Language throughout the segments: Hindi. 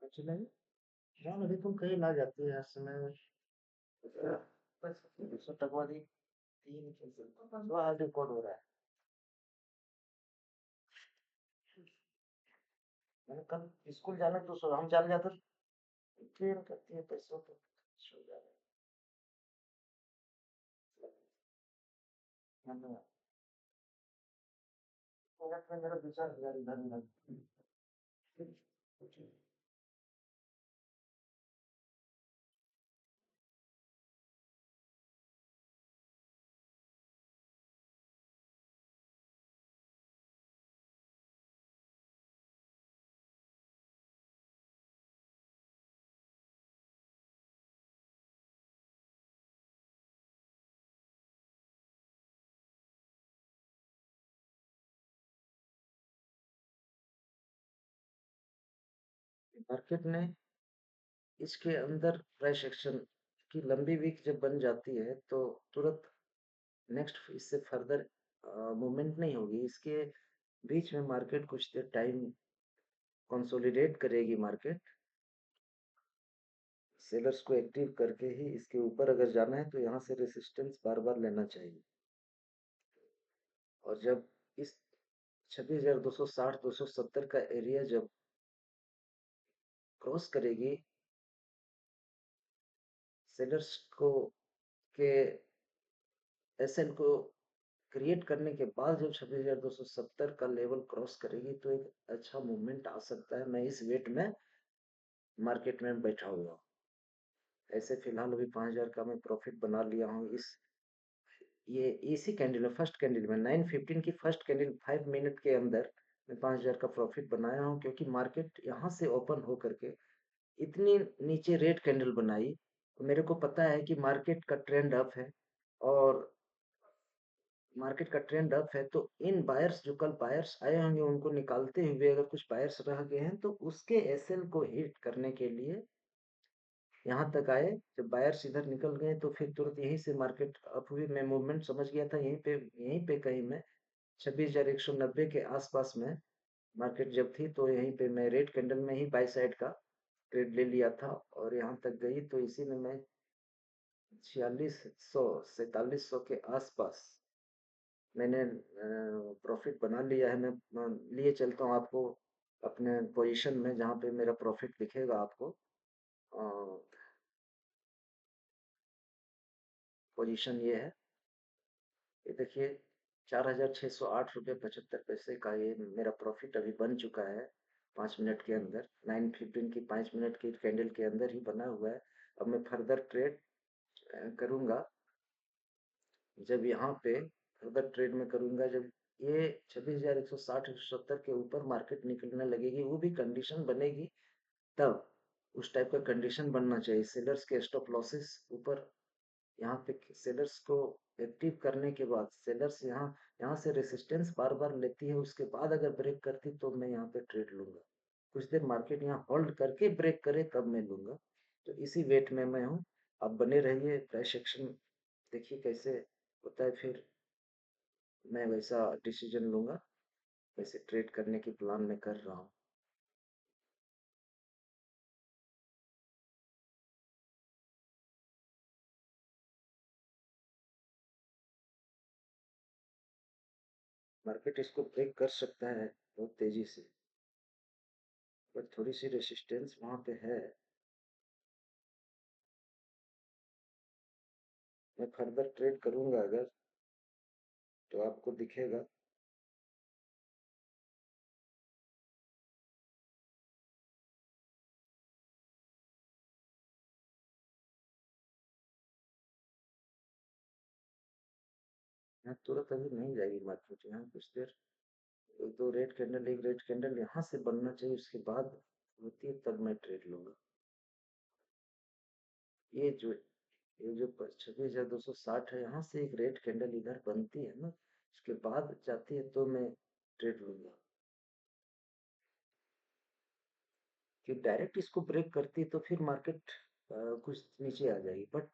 कुछ नहीं। जान अभी तुम कहीं ला जाती है समय बस 100 टकवा दी। तीन तो आज रिकॉर्ड हो रहा है। मैंने कल स्कूल जाना तो हम चल जाते। ट्रेन करती है पैसों तो सो जाना। मैंने मिनट में मेरा 2-4 हजार इधर उधर। मार्केट ने इसके अंदर प्राइस एक्शन की लंबी वीक जब बन जाती है तो तुरंत नेक्स्ट इससे फर्दर मूवमेंट नहीं होगी। इसके बीच में मार्केट कुछ देर टाइम कंसोलिडेट करेगी। मार्केट सेलर्स को एक्टिव करके ही इसके ऊपर अगर जाना है तो यहाँ से रेसिस्टेंस बार बार लेना चाहिए। और जब इस 26,260 270 का एरिया जब क्रॉस करेगी सेलर्स को के एसएल को क्रिएट करने के बाद जब 26,270 का लेवल क्रॉस करेगी तो एक अच्छा मूवमेंट आ सकता है। मैं इस वेट में मार्केट में बैठा हुआ हूँ। ऐसे फिलहाल अभी 5,000 का मैं प्रॉफिट बना लिया हूँ। इस ये इसी कैंडल में फर्स्ट कैंडल में 9:15 की फर्स्ट कैंडल 5 मिनट के अंदर मैं 5,000 का प्रॉफिट बनाया हूँ, क्योंकि मार्केट यहाँ से ओपन हो करके इतनी नीचे रेड कैंडल बनाई। तो मेरे को पता है कि मार्केट का ट्रेंड अप है और मार्केट का ट्रेंड अप है, तो इन बायर्स जो कल बायर्स आए होंगे उनको निकालते हुए अगर कुछ बायर्स रह गए हैं तो उसके एसएल को हिट करने के लिए यहाँ तक आए। जब बायर्स इधर निकल गए तो फिर तुरंत यहीं से मार्केट अप हुई। मैं मूवमेंट समझ गया था यहीं पे कहीं मैं 26,190 के आसपास में मार्केट जब थी तो यहीं पे मैं रेड कैंडल में ही बाई साइड का ट्रेड ले लिया था और यहाँ तक गई तो इसी में मैं 4600 4700 के आसपास मैंने प्रॉफिट बना लिया है। मैं लिए चलता हूँ आपको अपने पोजीशन में जहाँ पे मेरा प्रॉफिट दिखेगा आपको। पोजीशन ये है, ये देखिए 4,608 रुपये 75 पैसे का ये मेरा प्रॉफिट अभी बन चुका है 5 मिनट के अंदर। 9:15 की 5 मिनट की कैंडल के अंदर ही बना हुआ है। अब मैं फर्दर ट्रेड करूंगा जब यहाँ पे फर्दर ट्रेड में करूंगा जब ये 26,160 170 के ऊपर मार्केट निकलने लगेगी, वो भी कंडीशन बनेगी तब। उस टाइप का कंडीशन बनना चाहिए। सेलर्स के स्टॉप लॉसेस ऊपर यहाँ पे सेलर्स को एक्टिव करने के बाद सेलर्स यहाँ यहाँ से रेसिस्टेंस बार बार लेती है, उसके बाद अगर ब्रेक करती तो मैं यहाँ पे ट्रेड लूंगा। कुछ देर मार्केट यहाँ होल्ड करके ब्रेक करे तब मैं लूंगा। तो इसी वेट में मैं हूँ। आप बने रहिए। प्राइस एक्शन देखिए कैसे होता है, फिर मैं वैसा डिसीजन लूंगा। वैसे ट्रेड करने की प्लान मैं कर रहा हूँ। मार्केट इसको ब्रेक कर सकता है बहुत तेजी से, पर थोड़ी सी रेसिस्टेंस वहां पे है। मैं फर्दर ट्रेड करूंगा अगर तो आपको दिखेगा। यहाँ तुरंत अभी नहीं जाएगी मार्केट। यहाँ कुछ देर एक दो रेड कैंडल एक रेड कैंडल यहाँ से बनना चाहिए, उसके बाद होती है तब मैं ट्रेड लूंगा। ये जो ये जो 26,260 है, यहाँ से एक रेड कैंडल इधर बनती है ना, उसके बाद जाती है तो मैं ट्रेड लूंगा। कि डायरेक्ट इसको ब्रेक करती है तो फिर मार्केट कुछ नीचे आ जाएगी, बट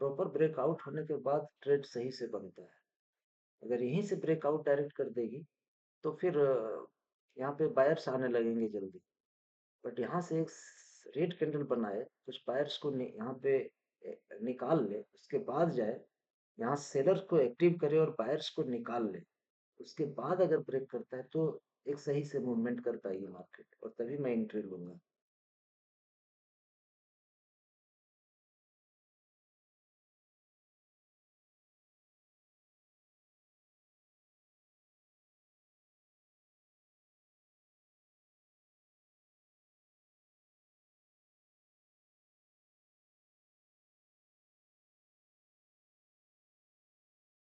प्रॉपर ब्रेकआउट होने के बाद ट्रेड सही से बनता है। अगर यहीं से ब्रेकआउट डायरेक्ट कर देगी तो फिर यहाँ पे बायर्स आने लगेंगे जल्दी। बट यहाँ से एक रेड कैंडल बनाए, कुछ बायर्स को यहाँ पे निकाल ले, उसके बाद जाए, यहाँ सेलर को एक्टिव करे और बायर्स को निकाल ले, उसके बाद अगर ब्रेक करता है तो एक सही से मूवमेंट कर पाएगी मार्केट, और तभी मैं एंट्री लूंगा।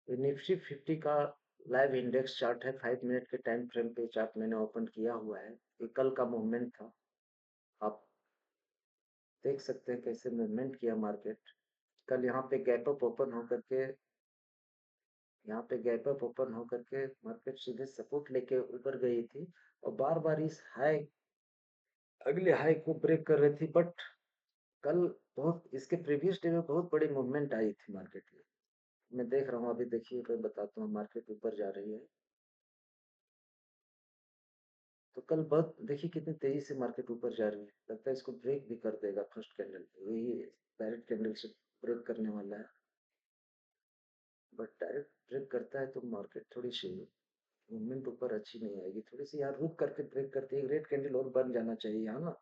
निफ्टी 50 का लाइव इंडेक्स चार्ट है, 5 मिनट के टाइम फ्रेम पे चार्ट मैंने ओपन किया हुआ है। ये कल का मूवमेंट था, आप देख सकते हैं कैसे मूवमेंट किया मार्केट। कल यहाँ पे गैप अप ओपन होकर के, यहाँ पे गैप अप ओपन होकर के मार्केट सीधे सपोर्ट लेके ऊपर गई थी, और बार बार इस हाई, अगले हाई को ब्रेक कर रही थी, बट कल बहुत, इसके प्रीवियस डे में बहुत बड़ी मूवमेंट आई थी मार्केट में। मैं देख रहा हूँ, अभी देखिए, मैं बताता हूँ, मार्केट ऊपर जा रही है। तो कल बहुत देखिए कितनी तेजी से मार्केट ऊपर जा रही है, लगता है इसको ब्रेक भी कर देगा फर्स्ट कैंडल, यही डायरेक्ट कैंडल से ब्रेक करने वाला है। बट डायरेक्ट ब्रेक करता है तो मार्केट थोड़ी सी मूवमेंट ऊपर अच्छी नहीं आएगी, थोड़ी सी यहाँ रुक करके ब्रेक करती है, एक रेड कैंडल और बन जाना चाहिए यहाँ ना,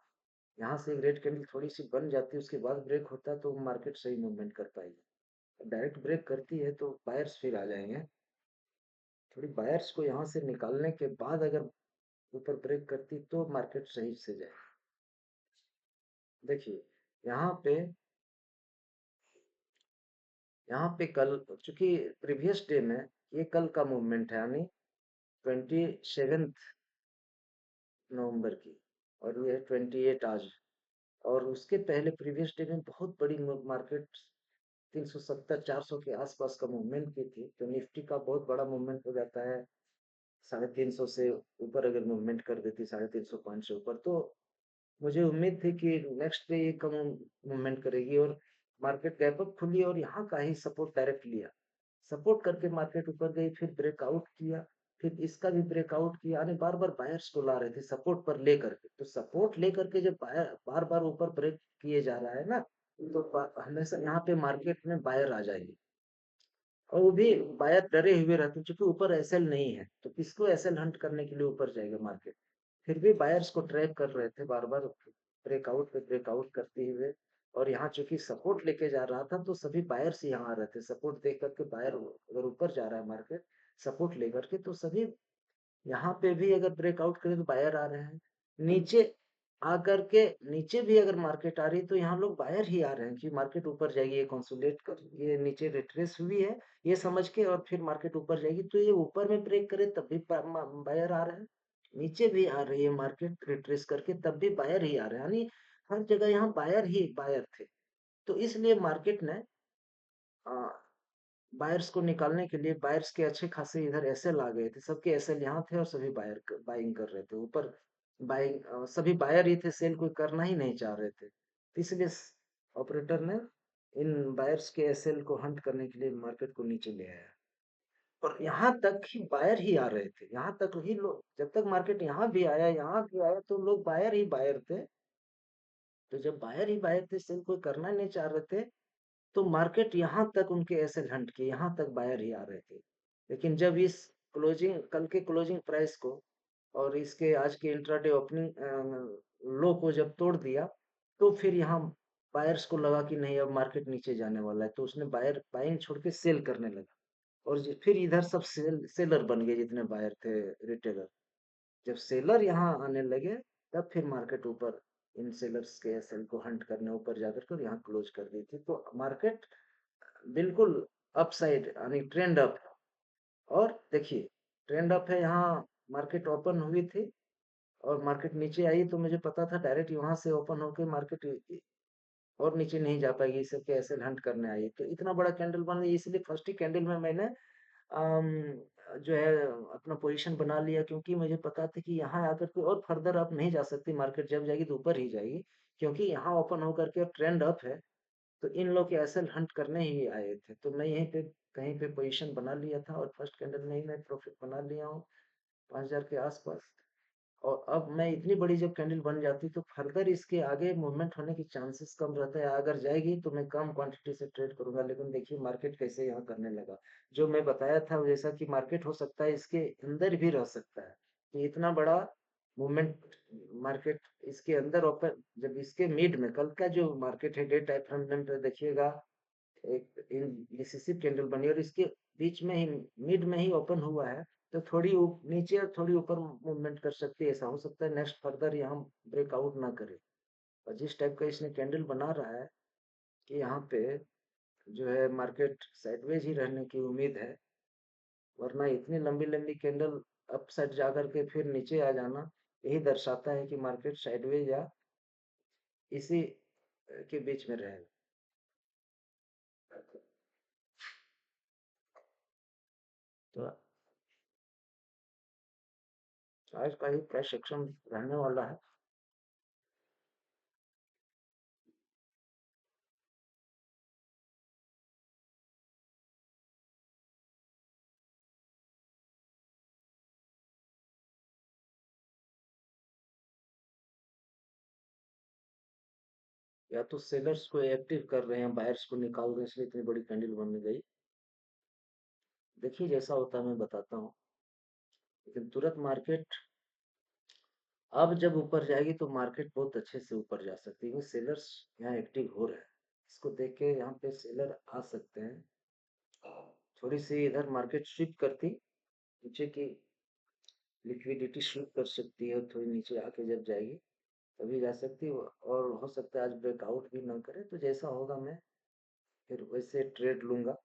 यहाँ से एक रेड कैंडल थोड़ी सी बन जाती है, उसके बाद ब्रेक होता है तो मार्केट सही मूवमेंट कर पाएगी। डायरेक्ट ब्रेक करती है तो बायर्स फिर आ जाएंगे, थोड़ी बायर्स को यहाँ से निकालने के बाद अगर ऊपर ब्रेक करती तो मार्केट सही से जाए। देखिए यहाँ पे, यहाँ पे कल, चूंकि प्रीवियस डे में ये कल का मूवमेंट है, यानी 27 नवंबर की, और ये 28 आज, और उसके पहले प्रीवियस डे में बहुत बड़ी मार्केट 370 400 के आसपास का मूवमेंट की थी, तो निफ्टी का बहुत बड़ा मूवमेंट हो जाता है 350 से ऊपर, अगर मूवमेंट कर देती 350 पॉइंट से ऊपर, तो मुझे उम्मीद थी कि नेक्स्ट डे ये कम मूवमेंट करेगी, और मार्केट गैप अप खुली और यहाँ का ही सपोर्ट डायरेक्ट लिया, सपोर्ट करके मार्केट ऊपर गई, फिर ब्रेकआउट किया, फिर इसका भी ब्रेकआउट किया, यानी बार बार बायर्स को ला रहे थे सपोर्ट पर लेकर के, तो सपोर्ट लेकर के जब बायर बार बार ऊपर ब्रेक किए जा रहा है ना, तो हमेशा यहाँ पे मार्केट में बायर आ जाएगी, और वो भी बायर डरे हुए रहते हैं, क्योंकि ऊपर एसएल नहीं है, तो किसको एसएल हंट करने के लिए ऊपर जाएगा मार्केट। फिर भी बायर्स को ट्रैप कर रहे थे बार बार, ब्रेकआउट पे ब्रेकआउट करते हुए, और यहाँ चूंकि सपोर्ट लेके जा रहा था तो सभी बायर्स यहाँ आ रहे थे, सपोर्ट देख करके बायर, अगर ऊपर जा रहा है मार्केट सपोर्ट लेकर के, तो सभी यहाँ पे भी अगर ब्रेकआउट करे तो बायर आ रहे हैं, नीचे आकर के, नीचे भी अगर मार्केट आ रही है तो यहाँ लोग बायर ही आ रहे हैं कि मार्केट ऊपर जाएगी, ये कंसोलिडेट कर, ये नीचे रिट्रेस हुई है ये समझ के, और फिर मार्केट ऊपर जाएगी, तो ये ऊपर में ब्रेक करे तब भी बायर आ रहे हैं, नीचे भी आ रही है मार्केट रिट्रेस करके तब भी बायर ही आ रहे हैं, यानी हर जगह यहाँ बायर ही बायर थे। तो इसलिए मार्केट ने बायर्स को निकालने के लिए, बायर्स के अच्छे खासे इधर एसएल आ गए थे, सबके एसएल यहाँ थे, और सभी बायर बाइंग कर रहे थे ऊपर, बाइंग सभी बायर ही थे, सेल कोई करना ही नहीं चाह रहे थे, तो इसलिए ऑपरेटर ने इन बायर्स के एसएल को हंट करने के लिए मार्केट को नीचे ले आया, और यहाँ तक ही बायर ही आ रहे थे, यहाँ तक ही लोग, जब तक मार्केट यहाँ भी आया, यहाँ भी आया, तो लोग बायर ही बायर थे, तो जब बायर ही बायर थे, सेल कोई करना नहीं चाह रहे थे, तो मार्केट यहाँ तक उनके एसेट हंट किए, यहाँ तक बायर ही आ रहे थे, लेकिन जब इस क्लोजिंग, कल के क्लोजिंग प्राइस को और इसके आज के इंट्राडे ओपनिंग लो को जब तोड़ दिया, तो फिर यहाँ बायर्स को लगा कि नहीं अब मार्केट नीचे जाने वाला है, तो उसने बायर बाइंग छोड़ के सेल करने लगा, और फिर इधर सब सेलर बन गए जितने बायर थे, रिटेलर, जब सेलर यहाँ आने लगे तब फिर मार्केट ऊपर, इन सेलर्स के सेल को हंट करने ऊपर जाकर के यहाँ क्लोज कर दी थी, तो मार्केट बिल्कुल अपसाइड, यानी ट्रेंड अप, और देखिए ट्रेंड अप है, यहाँ मार्केट ओपन हुई थी और मार्केट नीचे आई, तो मुझे पता था डायरेक्ट वहां से ओपन होके मार्केट और नीचे नहीं जा पाएगी, सबके ऐसे हंट करने आई, तो इतना बड़ा कैंडल बन गई, इसलिए फर्स्ट ही कैंडल में मैंने अम, जो है अपना पोजीशन बना लिया, क्योंकि मुझे पता था कि यहाँ आकर के और फर्दर अप नहीं जा सकती मार्केट, जब जाएगी तो ऊपर ही जाएगी, क्योंकि यहाँ ओपन होकर के ट्रेंड अप है, तो इन लोग के एसएल हंट करने ही आए थे, तो मैं यहीं पे कहीं पे पोजीशन बना लिया था, और फर्स्ट कैंडल में ही मैं प्रॉफिट बना लिया हूँ 5000 के आसपास। और अब मैं इतनी बड़ी जब कैंडल बन जाती तो फर्दर इसके आगे मूवमेंट होने के चांसेस कम रहते हैं। अगर जाएगी तो मैं कम क्वांटिटी से ट्रेड करूंगा, लेकिन देखिए मार्केट कैसे यहाँ करने लगा। जो मैं बताया था जैसा कि मार्केट हो सकता है इसके अंदर भी रह सकता है, कि इतना बड़ा मूवमेंट मार्केट इसके अंदर ओपन, जब इसके मिड में कल का जो मार्केट है डे टाइम फ्रेम में देखिएगा, एक डिसिसिव कैंडल बनी और इसके बीच में ही मिड में ही ओपन हुआ है, तो थोड़ी नीचे और थोड़ी ऊपर मूवमेंट कर सकती है। ऐसा हो सकता है नेक्स्ट फर्दर यहाँ ब्रेकआउट ना करे। और जिस टाइप का इसने कैंडल बना रहा है कि यहाँ पे जो है मार्केट साइडवेज ही रहने की उम्मीद है, वरना इतनी लंबी लंबी कैंडल अप साइड जा करके फिर नीचे आ जाना यही दर्शाता है कि मार्केट साइडवेज या इसी के बीच में रहेगा। तो आज का ही प्राइस एक्शन रहने वाला है। या तो सेलर्स को एक्टिव कर रहे हैं, बायर्स को निकाल रहे हैं, इसलिए इतनी बड़ी कैंडल बन गई। देखिए जैसा होता है मैं बताता हूँ, लेकिन तुरंत मार्केट अब जब ऊपर जाएगी तो मार्केट बहुत अच्छे से ऊपर जा सकती है, क्योंकि सेलर्स यहाँ एक्टिव हो रहे हैं। इसको देख के यहाँ पे सेलर आ सकते हैं। थोड़ी सी इधर मार्केट स्विप करती नीचे की, लिक्विडिटी स्विप कर सकती है, थोड़ी नीचे आके जब जाएगी तभी जा सकती है। और हो सकता है आज ब्रेकआउट भी ना करे, तो जैसा होगा मैं फिर वैसे ट्रेड लूंगा।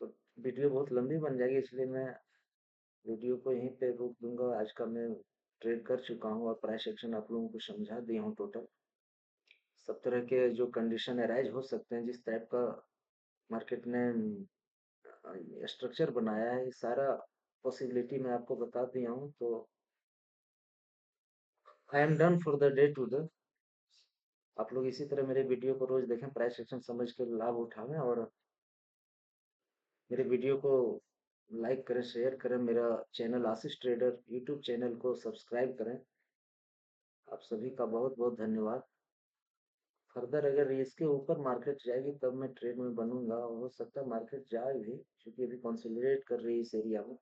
तो वीडियो बहुत लंबी बन जाएगी, इसलिए मैं वीडियो को यहीं पे रोक दूंगा। आज का मैं ट्रेड कर चुका हूँ और प्राइस एक्शन आप लोगों को समझा दिया हूँ। टोटल सब तरह के जो कंडीशन अराइज हो सकते हैं, जिस टाइप का मार्केट ने स्ट्रक्चर बनाया है, सारा पॉसिबिलिटी मैं आपको बता दिया हूँ। तो I am done for the day to the. आप लोग इसी तरह मेरे वीडियो को रोज देखें, प्राइस एक्शन समझ के लाभ उठावें, और मेरे वीडियो को लाइक करें, शेयर करें। मेरा चैनल आशीष ट्रेडर यूट्यूब चैनल को सब्सक्राइब करें। आप सभी का बहुत बहुत धन्यवाद। फर्दर अगर इसके ऊपर मार्केट जाएगी तब मैं ट्रेड में बनूंगा, और हो सकता है मार्केट जाए भी, क्योंकि अभी कंसोलिडेट कर रही है इस एरिया में।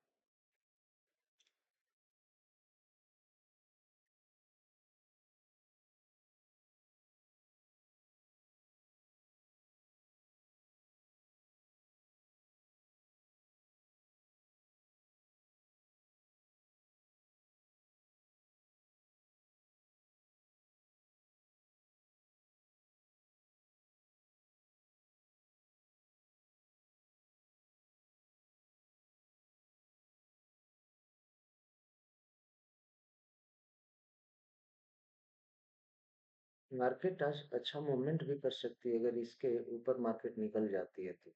मार्केट आज अच्छा मूवमेंट भी कर सकती है अगर इसके ऊपर मार्केट निकल जाती है तो।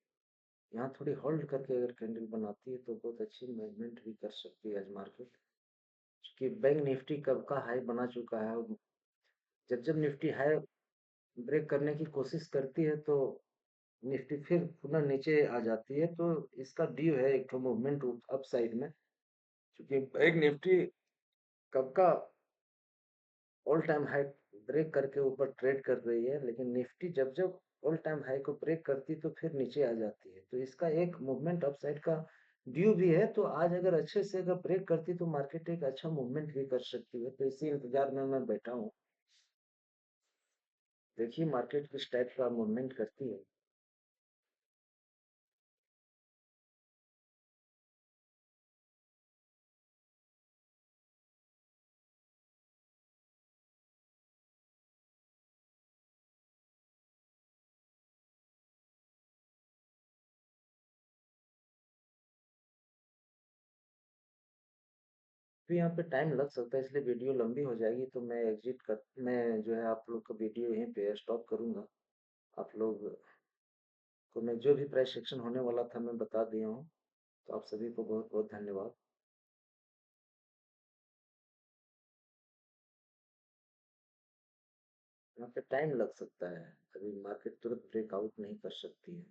यहाँ थोड़ी होल्ड करके अगर कैंडल बनाती है तो बहुत अच्छी मूवमेंट भी कर सकती है आज मार्केट। क्योंकि बैंक निफ्टी कब का हाई बना चुका है। जब जब निफ्टी हाई ब्रेक करने की कोशिश करती है तो निफ्टी फिर पुनः नीचे आ जाती है। तो इसका ड्यू है एक तो मूवमेंट अप साइड में, क्योंकि बैंक निफ्टी कब का ऑल टाइम हाई ब्रेक करके ऊपर ट्रेड कर रही है, लेकिन निफ्टी जब जब ऑल टाइम हाई को ब्रेक करती तो फिर नीचे आ जाती है। तो इसका एक मूवमेंट अपसाइड का ड्यू भी है। तो आज अगर अच्छे से अगर ब्रेक करती तो मार्केट एक अच्छा मूवमेंट भी कर सकती है। तो इसी इंतजार में मैं बैठा हूँ। देखिए मार्केट किस टाइप का मूवमेंट करती है। तो यहाँ पे टाइम लग सकता है, इसलिए वीडियो लंबी हो जाएगी। तो मैं जो है आप लोग का वीडियो यहीं पे स्टॉप करूंगा। आप लोग को मैं जो भी प्राइस सेक्शन होने वाला था मैं बता दिया हूँ। तो आप सभी को बहुत बहुत धन्यवाद। यहाँ पे टाइम लग सकता है, अभी मार्केट तुरंत ब्रेकआउट नहीं कर सकती है।